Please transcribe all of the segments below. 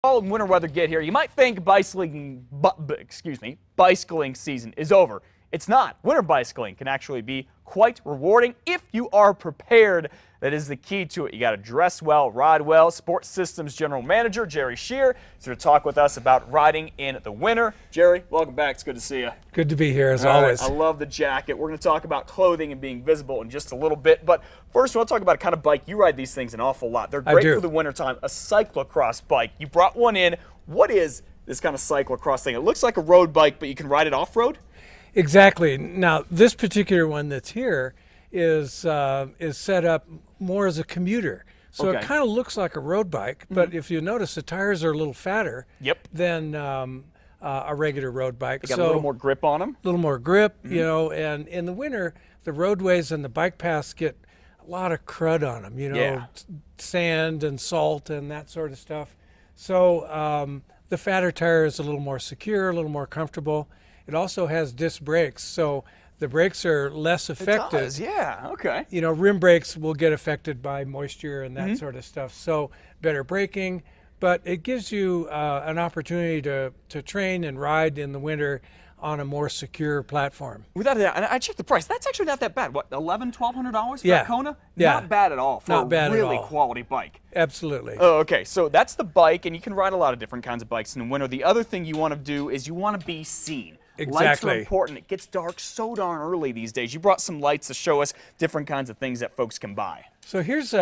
Fall and winter weather get here, you might think bicycling season is over. It's not. Winter bicycling can actually be quite rewarding if you are prepared. That is the key to it. You got to dress well, ride well. Sports Systems General Manager Jerry Shear is here to talk with us about riding in the winter. Jerry, welcome back. It's good to see you. Good to be here as always. I love the jacket. We're going to talk about clothing and being visible in just a little bit. But first, I want to talk about a kind of bike. You ride these things an awful lot. They're great for the wintertime. A cyclocross bike. You brought one in. What is this kind of cyclocross thing? It looks like a road bike, but you can ride it off-road? Exactly. Now, this particular one that's here is set up more as a commuter. So it kind of looks like a road bike, but if you notice, the tires are a little fatter than a regular road bike. They got a little more grip on them? A little more grip, you know, and in the winter, the roadways and the bike paths get a lot of crud on them, you know, sand and salt and that sort of stuff. So the fatter tire is a little more secure, a little more comfortable. It also has disc brakes, so the brakes are less effective. It does, yeah, okay. You know, rim brakes will get affected by moisture and that sort of stuff, so better braking, but it gives you an opportunity to train and ride in the winter on a more secure platform. Without a doubt, and I checked the price. That's actually not that bad. What, $1,100, $1,200 for that Kona? Not bad at all for a really quality bike. Absolutely. Oh, okay, so that's the bike, and you can ride a lot of different kinds of bikes in the winter. The other thing you want to do is you want to be seen. Exactly. Lights are important. It gets dark so darn early these days. You brought some lights to show us different kinds of things that folks can buy. So here's,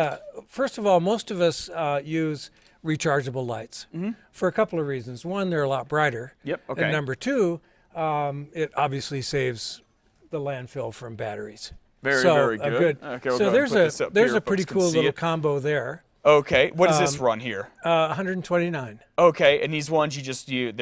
first of all, most of us use rechargeable lights for a couple of reasons. One, they're a lot brighter. Yep, okay. And number two, it obviously saves the landfill from batteries. Very good. Okay, so there's a pretty cool little combo there. Okay, what does this run here? 129. Okay, and these ones they're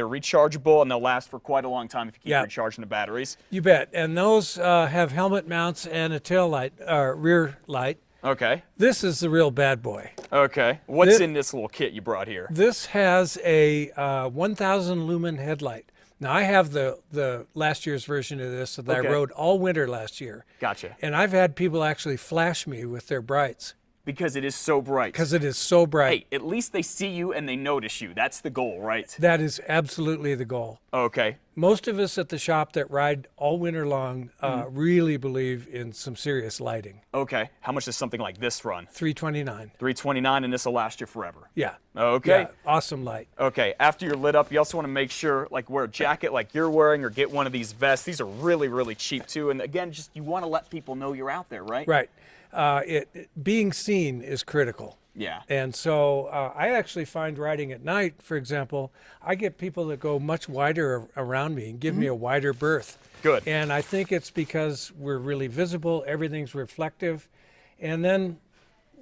rechargeable and they'll last for quite a long time if you keep recharging the batteries. You bet. And those have helmet mounts and a tail light, rear light. Okay. This is the real bad boy. Okay. What's in this little kit you brought here? This has a 1,000 lumen headlight. Now, I have the last year's version of this that I rode all winter last year. Gotcha. And I've had people actually flash me with their brights. Because it is so bright. Because it is so bright. Hey, at least they see you and they notice you. That's the goal, right? That is absolutely the goal. Okay. Most of us at the shop that ride all winter long really believe in some serious lighting. Okay. How much does something like this run? $329. $329, and this will last you forever. Yeah. Okay. Yeah, awesome light. Okay. After you're lit up, you also want to make sure, like, wear a jacket like you're wearing or get one of these vests. These are really, really cheap, too. And again, just you want to let people know you're out there, right? Right. Being seen is critical. Yeah. And so I actually find riding at night, for example, I get people that go much wider around me and give me a wider berth. Good. And I think it's because we're really visible, everything's reflective, and then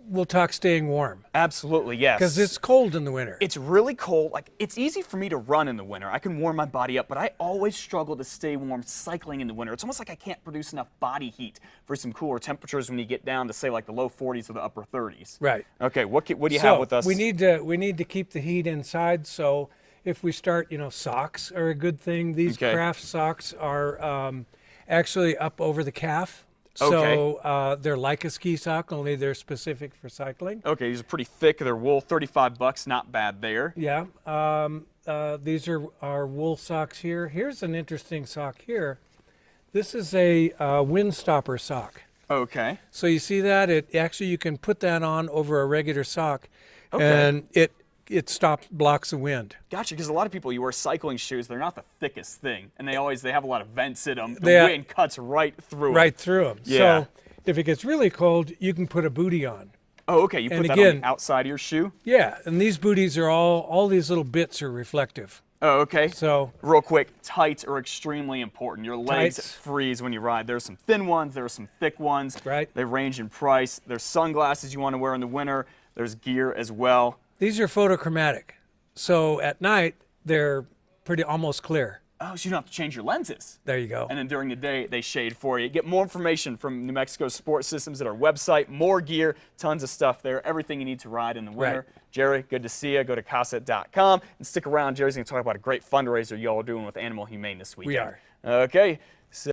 we'll talk staying warm. Absolutely, yes. Because it's cold in the winter. It's really cold. Like, it's easy for me to run in the winter. I can warm my body up, but I always struggle to stay warm cycling in the winter. It's almost like I can't produce enough body heat for some cooler temperatures when you get down to, say, like the low 40s or the upper 30s. Right. Okay, what do you have with us? We need to keep the heat inside, so if we start, you know, socks are a good thing. These craft socks are actually up over the calf. So they're like a ski sock, only they're specific for cycling. Okay, these are pretty thick. They're wool, $35, not bad there. Yeah, these are our wool socks here. Here's an interesting sock here. This is a wind stopper sock. Okay. So you see that? Actually, you can put that on over a regular sock, and it blocks the wind. Gotcha, because a lot of people, you wear cycling shoes, they're not the thickest thing, and they have a lot of vents in them. The wind cuts right through them. Right through them. Yeah. So if it gets really cold, you can put a bootie on. Oh, okay, you put that on the outside of your shoe? Yeah, and these booties are all these little bits are reflective. Oh, okay. So real quick, tights are extremely important. Your legs freeze when you ride. There's some thin ones, there are some thick ones. Right. They range in price. There's sunglasses you want to wear in the winter. There's gear as well. These are photochromatic, so at night they're almost clear. Oh, so you don't have to change your lenses. There you go. And then during the day, they shade for you. Get more information from New Mexico Sports Systems at our website. More gear, tons of stuff there. Everything you need to ride in the winter. Right. Jerry, good to see you. Go to CASET.com and stick around. Jerry's going to talk about a great fundraiser you all are doing with Animal Humane this weekend. We are. Okay.